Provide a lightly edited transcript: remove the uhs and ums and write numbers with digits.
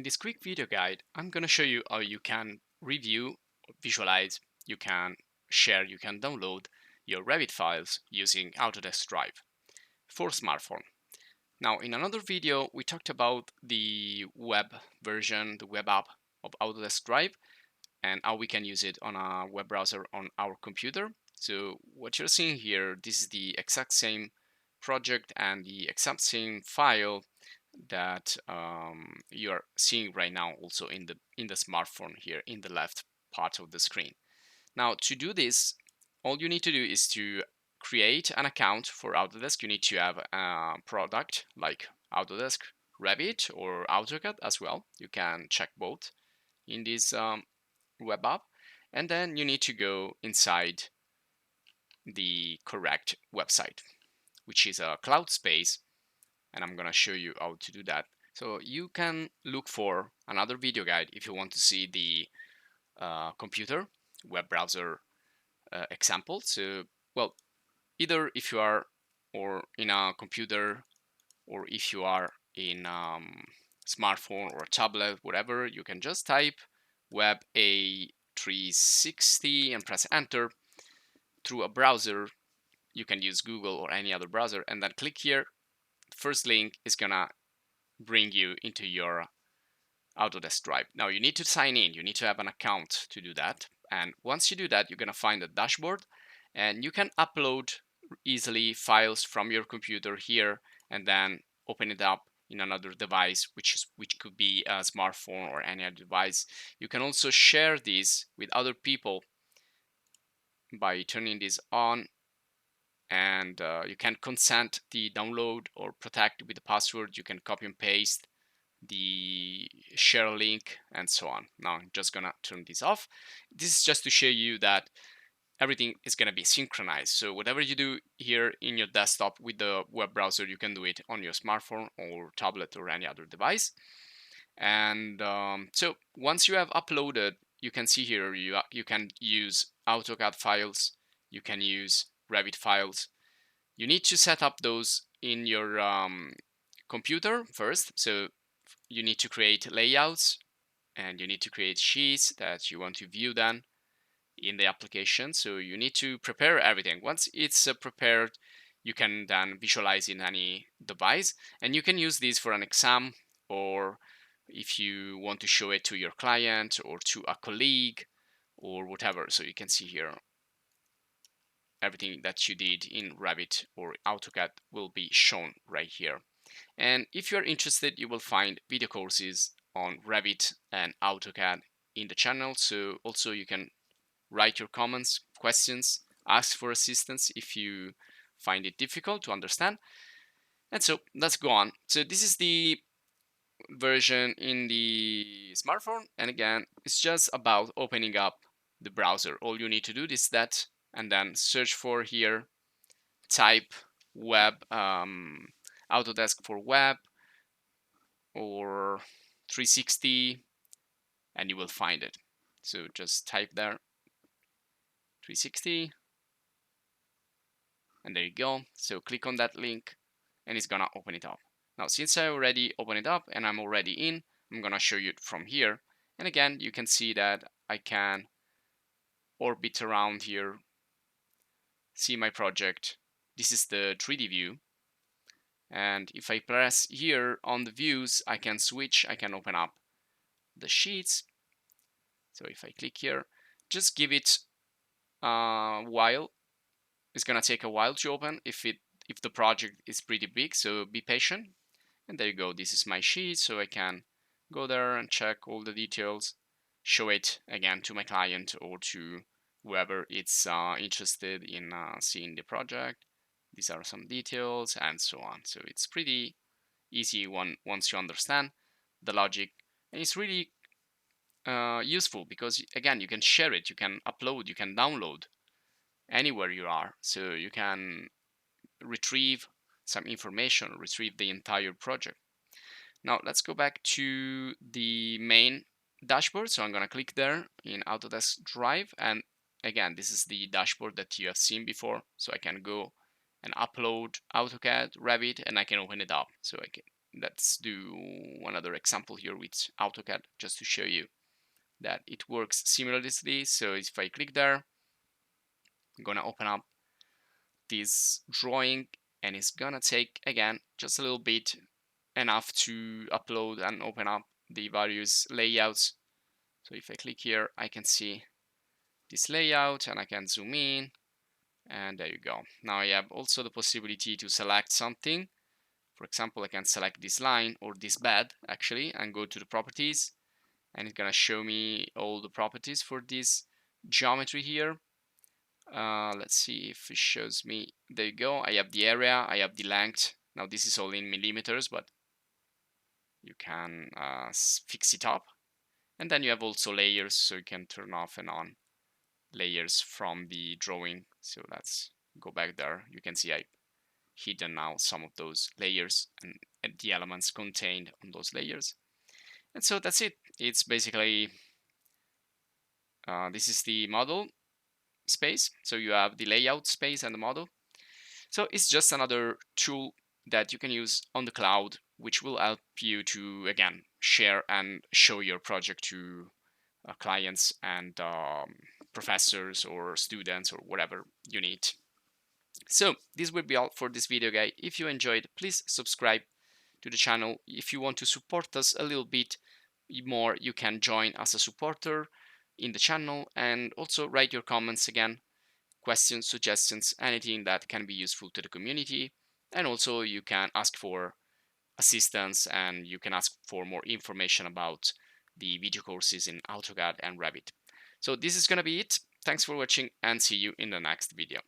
this quick video guide, I'm going to show you how you can review, visualize, you can share, you can download your Revit files using Autodesk Drive for smartphone. Now, in another video, we talked about the web version, the web app of Autodesk Drive, and how we can use it on a web browser on our computer. So what you're seeing here, this is the exact same project and the exact same file that you are seeing right now also in the smartphone here in the left part of the screen. Now, to do this, all you need to do is to create an account for Autodesk. You need to have a product like Autodesk, Revit, or AutoCAD as well. You can check both in this web app, and then you need to go inside the correct website, which is a cloud space, and I'm gonna show you how to do that. So you can look for another video guide if you want to see the computer web browser example. So, well, either if you are or in a computer, or if you are in smartphone or a tablet, whatever, you can just type web A360 and press enter. Through a browser, you can use Google or any other browser, and then click here. First link is gonna bring you into your Autodesk Drive. Now you need to sign in, you need to have an account to do that. And once you do that, you're gonna find a dashboard, and you can upload easily files from your computer here and then open it up in another device, which could be a smartphone or any other device. You can also share this with other people by turning this on, and you can consent the download or protect with the password. You can copy and paste the share link and so on. Now I'm just gonna turn this off. This is just to show you that everything is gonna be synchronized. So whatever you do here in your desktop with the web browser, you can do it on your smartphone or tablet or any other device. And so once you have uploaded, you can see here you can use AutoCAD files, you can use Revit files. You need to set up those in your computer first. So you need to create layouts, and you need to create sheets that you want to view then in the application. So you need to prepare everything. Once it's prepared, you can then visualize in any device, and you can use this for an exam, or if you want to show it to your client or to a colleague or whatever. So you can see here everything that you did in Revit or AutoCAD will be shown right here. And if you're interested, you will find video courses on Revit and AutoCAD in the channel. So also you can write your comments, questions, ask for assistance if you find it difficult to understand. And so let's go on. So this is the version in the smartphone. And again, it's just about opening up the browser. All you need to do is that, and then search for here, type web, Autodesk for web or 360, and you will find it. So just type there 360, and there you go. So click on that link, and it's gonna open it up. Now, since I already opened it up and I'm already in, I'm gonna show you it from here. And again, you can see that I can orbit around here, see my project. This is the 3D view. And if I press here on the views, I can switch, I can open up the sheets. So if I click here, just give it a while. It's gonna take a while to open if the project is pretty big, so be patient. And there you go, this is my sheet, so I can go there and check all the details, show it again to my client or to whoever is interested in seeing the project. These are some details and so on. So it's pretty easy once you understand the logic, and it's really useful because again, you can share it, you can upload, you can download anywhere you are. So you can retrieve some information, retrieve the entire project. Now let's go back to the main dashboard. So I'm going to click there in Autodesk Drive, and again, this is the dashboard that you have seen before. So I can go and upload AutoCAD, Revit, and I can open it up. So let's do another example here with AutoCAD just to show you that it works similarly. So if I click there, I'm gonna open up this drawing, and it's gonna take again just a little bit, enough to upload and open up the various layouts. So if I click here, I can see this layout and I can zoom in, and there you go. Now I have also the possibility to select something. For example, I can select this line or this bed actually and go to the properties, and it's gonna show me all the properties for this geometry here. Let's see if it shows me. There you go. I have the area, I have the length. Now this is all in millimeters, but you can fix it up. And then you have also layers, so you can turn off and on layers from the drawing. So let's go back there. You can see I hidden now some of those layers and the elements contained on those layers. And so that's it. It's basically, this is the model space. So you have the layout space and the model. So it's just another tool that you can use on the cloud, which will help you to, again, share and show your project to clients and professors or students or whatever you need. So this will be all for this video guide. If you enjoyed, please subscribe to the channel. If you want to support us a little bit more, you can join as a supporter in the channel, and also write your comments again, questions, suggestions, anything that can be useful to the community. And also you can ask for assistance, and you can ask for more information about the video courses in AutoCAD and Revit. So this is going to be it. Thanks for watching, and see you in the next video.